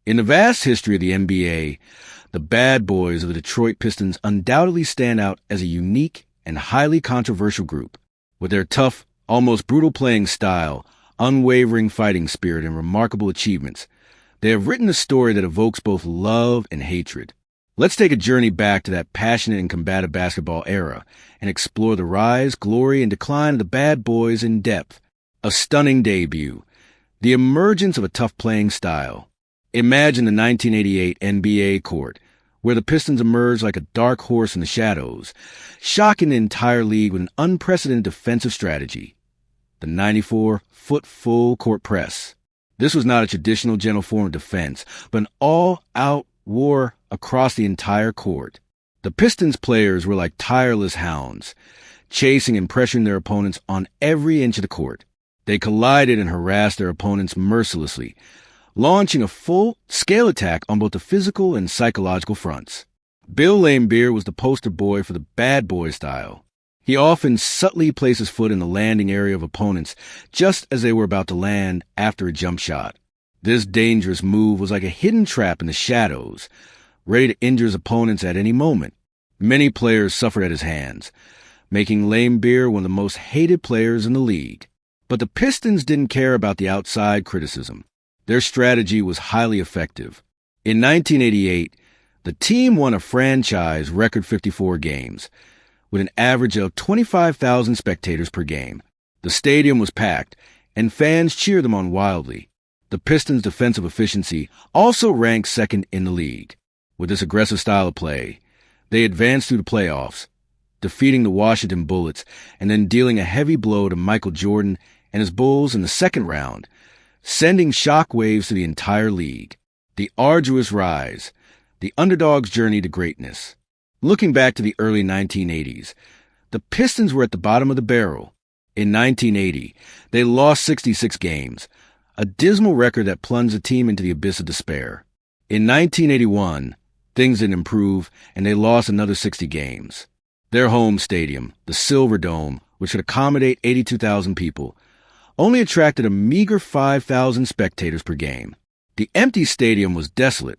In the vast history of the NBA, the bad boys of the Detroit Pistons undoubtedly stand out as a unique and highly controversial group. With their tough, almost brutal playing style, unwavering fighting spirit, and remarkable achievements, they have written a story that evokes both love and hatred. Let's take a journey back to that passionate and combative basketball era and explore the rise, glory, and decline of the bad boys in depth. A stunning debut. The emergence of a tough playing style. Imagine the 1988 NBA court, where the Pistons emerged like a dark horse in the shadows, shocking the entire league with an unprecedented defensive strategy. The 94-foot full court press. This was not a traditional general form of defense, but an all-out war across the entire court. The Pistons players were like tireless hounds, chasing and pressuring their opponents on every inch of the court. They collided and harassed their opponents mercilessly, launching a full-scale attack on both the physical and psychological fronts. Bill Laimbeer was the poster boy for the bad boy style. He often subtly placed his foot in the landing area of opponents just as they were about to land after a jump shot. This dangerous move was like a hidden trap in the shadows, ready to injure his opponents at any moment. Many players suffered at his hands, making Laimbeer one of the most hated players in the league. But the Pistons didn't care about the outside criticism. Their strategy was highly effective. In 1988, the team won a franchise record 54 games, with an average of 25,000 spectators per game. The stadium was packed, and fans cheered them on wildly. The Pistons' defensive efficiency also ranked second in the league. With this aggressive style of play, they advanced through the playoffs, defeating the Washington Bullets and then dealing a heavy blow to Michael Jordan and his Bulls in the second round, sending shockwaves to the entire league. The arduous rise, the underdog's journey to greatness. Looking back to the early 1980s, the Pistons were at the bottom of the barrel. In 1980, they lost 66 games, a dismal record that plunged the team into the abyss of despair. In 1981, things didn't improve, and they lost another 60 games. Their home stadium, the Silver Dome, which could accommodate 82,000 people, only attracted a meager 5,000 spectators per game. The empty stadium was desolate,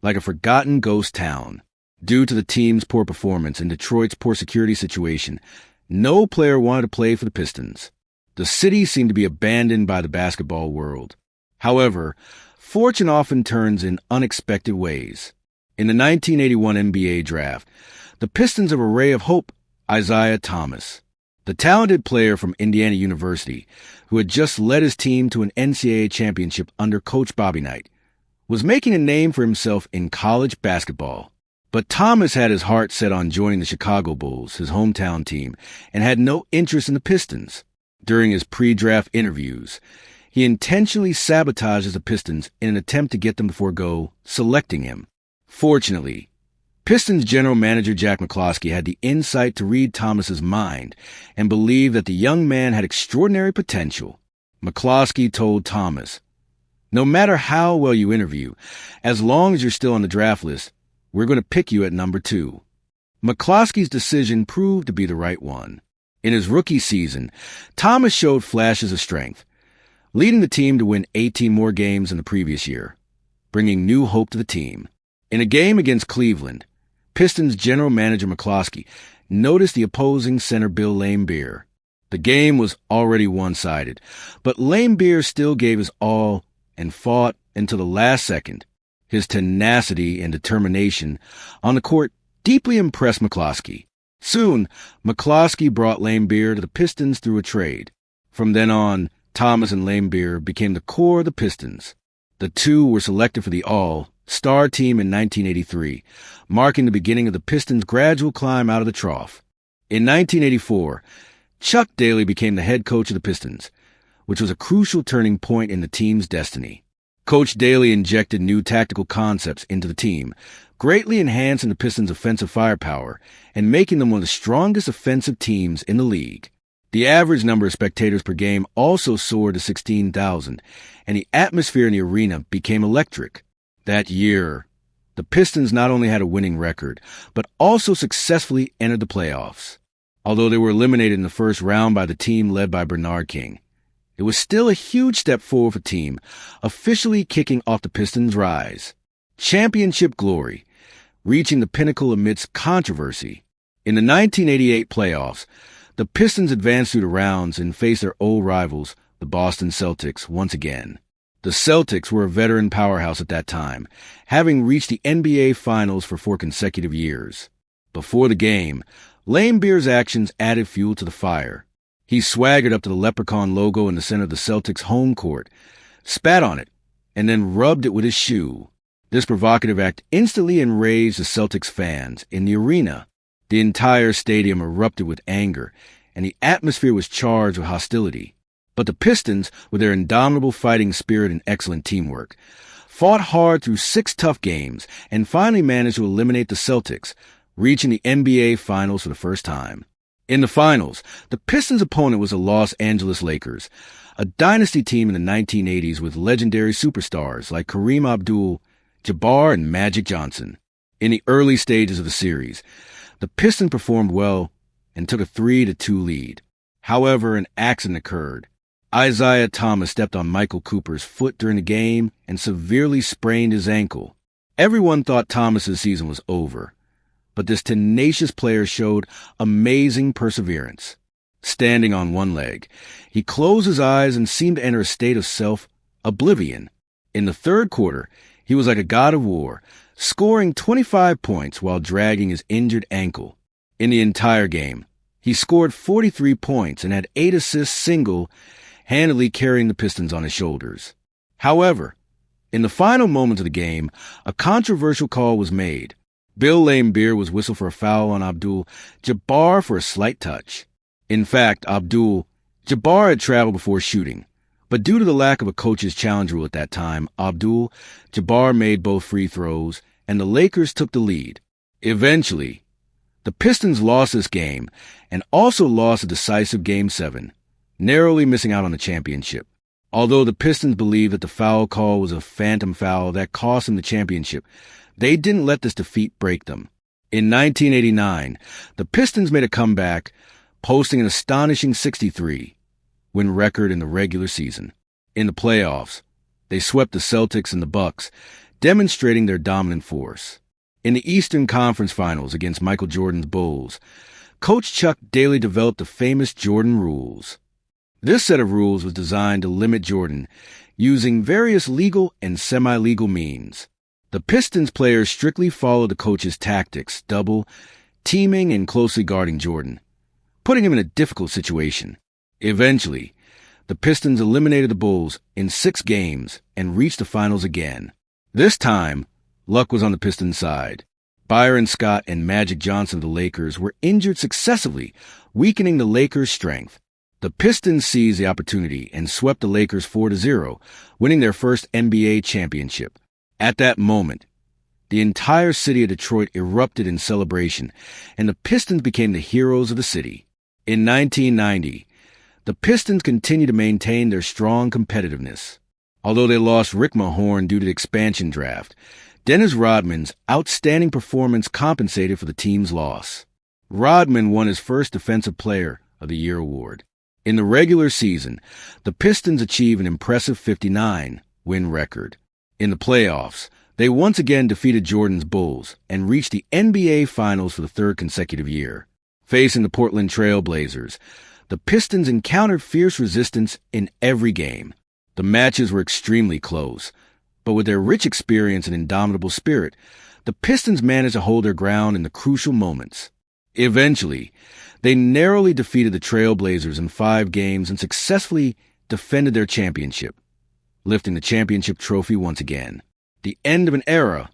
like a forgotten ghost town. Due to the team's poor performance and Detroit's poor security situation, no player wanted to play for the Pistons. The city seemed to be abandoned by the basketball world. However, fortune often turns in unexpected ways. In the 1981 NBA draft, the Pistons have a ray of hope, Isaiah Thomas. The talented player from Indiana University, who had just led his team to an NCAA championship under Coach Bobby Knight, was making a name for himself in college basketball. But Thomas had his heart set on joining the Chicago Bulls, his hometown team, and had no interest in the Pistons. During his pre-draft interviews, he intentionally sabotages the Pistons in an attempt to get them to forego selecting him. Fortunately, Pistons general manager Jack McCloskey had the insight to read Thomas's mind and believed that the young man had extraordinary potential. McCloskey told Thomas, "No matter how well you interview, as long as you're still on the draft list, we're going to pick you at number 2. McCloskey's decision proved to be the right one. In his rookie season, Thomas showed flashes of strength, leading the team to win 18 more games than the previous year, bringing new hope to the team. In a game against Cleveland, Pistons general manager McCloskey noticed the opposing center Bill Laimbeer. The game was already one-sided, but Laimbeer still gave his all and fought until the last second. His tenacity and determination on the court deeply impressed McCloskey. Soon, McCloskey brought Laimbeer to the Pistons through a trade. From then on, Thomas and Laimbeer became the core of the Pistons. The two were selected for the All-Star team in 1983, marking the beginning of the Pistons' gradual climb out of the trough. In 1984, Chuck Daly became the head coach of the Pistons, which was a crucial turning point in the team's destiny. Coach Daly injected new tactical concepts into the team, greatly enhancing the Pistons' offensive firepower and making them one of the strongest offensive teams in the league. The average number of spectators per game also soared to 16,000, and the atmosphere in the arena became electric. That year, the Pistons not only had a winning record, but also successfully entered the playoffs, although they were eliminated in the first round by the team led by Bernard King. it was still a huge step forward for the team, officially kicking off the Pistons' rise. Championship glory, reaching the pinnacle amidst controversy. In the 1988 playoffs, the Pistons advanced through the rounds and faced their old rivals, the Boston Celtics, once again. The Celtics were a veteran powerhouse at that time, having reached the NBA Finals for 4 consecutive years. Before the game, Laimbeer's actions added fuel to the fire. He swaggered up to the leprechaun logo in the center of the Celtics' home court, spat on it, and then rubbed it with his shoe. This provocative act instantly enraged the Celtics fans in the arena. The entire stadium erupted with anger, and the atmosphere was charged with hostility. But the Pistons, with their indomitable fighting spirit and excellent teamwork, fought hard through 6 tough games and finally managed to eliminate the Celtics, reaching the NBA Finals for the first time. In the finals, the Pistons' opponent was the Los Angeles Lakers, a dynasty team in the 1980s with legendary superstars like Kareem Abdul-Jabbar and Magic Johnson. In the early stages of the series, the Pistons performed well and took a 3-2 lead. However, an accident occurred. Isaiah Thomas stepped on Michael Cooper's foot during the game and severely sprained his ankle. Everyone thought Thomas's season was over, but this tenacious player showed amazing perseverance. Standing on one leg, he closed his eyes and seemed to enter a state of self-oblivion. In the third quarter, he was like a god of war, scoring 25 points while dragging his injured ankle. In the entire game, he scored 43 points and had 8 assists single-handedly carrying the Pistons on his shoulders. However, in the final moments of the game, a controversial call was made. Bill Laimbeer was whistled for a foul on Abdul-Jabbar for a slight touch. In fact, Abdul-Jabbar had traveled before shooting, but due to the lack of a coach's challenge rule at that time, Abdul-Jabbar made both free throws, and the Lakers took the lead. Eventually, the Pistons lost this game and also lost a decisive Game 7, narrowly missing out on the championship. Although the Pistons believed that the foul call was a phantom foul that cost them the championship, they didn't let this defeat break them. In 1989, the Pistons made a comeback, posting an astonishing 63-win record in the regular season. In the playoffs, they swept the Celtics and the Bucks, demonstrating their dominant force. In the Eastern Conference Finals against Michael Jordan's Bulls, Coach Chuck Daly developed the famous Jordan rules. This set of rules was designed to limit Jordan, using various legal and semi-legal means. The Pistons players strictly followed the coach's tactics, double, teaming, and closely guarding Jordan, putting him in a difficult situation. Eventually, the Pistons eliminated the Bulls in 6 games and reached the finals again. This time, luck was on the Pistons' side. Byron Scott and Magic Johnson of the Lakers were injured successively, weakening the Lakers' strength. The Pistons seized the opportunity and swept the Lakers 4-0, winning their first NBA championship. At that moment, the entire city of Detroit erupted in celebration, and the Pistons became the heroes of the city. In 1990, the Pistons continued to maintain their strong competitiveness. Although they lost Rick Mahorn due to the expansion draft, Dennis Rodman's outstanding performance compensated for the team's loss. Rodman won his first Defensive Player of the Year award. In the regular season, the Pistons achieved an impressive 59-win record. In the playoffs, they once again defeated Jordan's Bulls and reached the NBA Finals for the 3rd consecutive year. Facing the Portland Trail Blazers, the Pistons encountered fierce resistance in every game. The matches were extremely close, but with their rich experience and indomitable spirit, the Pistons managed to hold their ground in the crucial moments. Eventually, they narrowly defeated the Trail Blazers in 5 games and successfully defended their championship, lifting the championship trophy once again. The end of an era,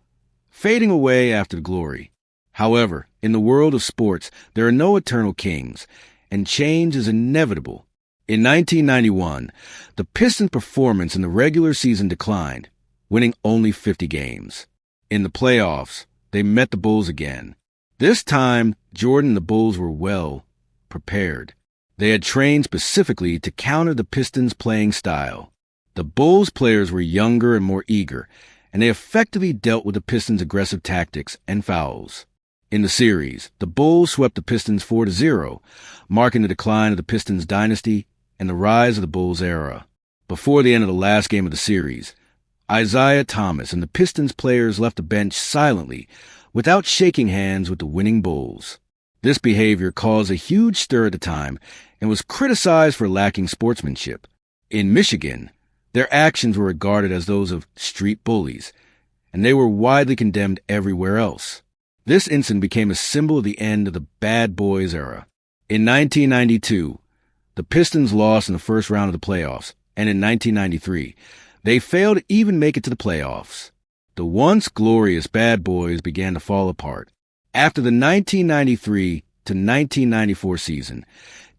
fading away after the glory. However, in the world of sports, there are no eternal kings, and change is inevitable. In 1991, the Pistons' performance in the regular season declined, winning only 50 games. In the playoffs, they met the Bulls again. This time, Jordan and the Bulls were well prepared. They had trained specifically to counter the Pistons' playing style. The Bulls players were younger and more eager, and they effectively dealt with the Pistons' aggressive tactics and fouls. In the series, the Bulls swept the Pistons 4-0, marking the decline of the Pistons dynasty and the rise of the Bulls era. Before the end of the last game of the series, Isaiah Thomas and the Pistons players left the bench silently, without shaking hands with the winning Bulls. This behavior caused a huge stir at the time and was criticized for lacking sportsmanship. In Michigan, their actions were regarded as those of street bullies, and they were widely condemned everywhere else. This incident became a symbol of the end of the bad boys era. In 1992, the Pistons lost in the first round of the playoffs, and in 1993, they failed to even make it to the playoffs. The once glorious bad boys began to fall apart. After the 1993 to 1994 season,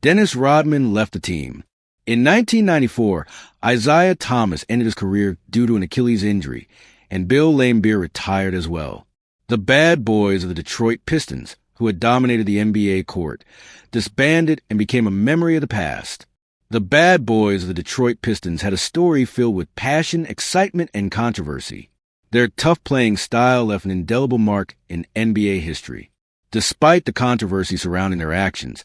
Dennis Rodman left the team. In 1994, Isaiah Thomas ended his career due to an Achilles injury, and Bill Laimbeer retired as well. The bad boys of the Detroit Pistons, who had dominated the NBA court, disbanded and became a memory of the past. The bad boys of the Detroit Pistons had a story filled with passion, excitement, and controversy. Their tough playing style left an indelible mark in NBA history. Despite the controversy surrounding their actions,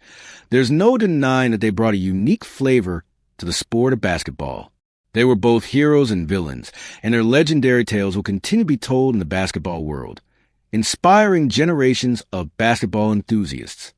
there's no denying that they brought a unique flavor to the sport of basketball. They were both heroes and villains, and their legendary tales will continue to be told in the basketball world, inspiring generations of basketball enthusiasts.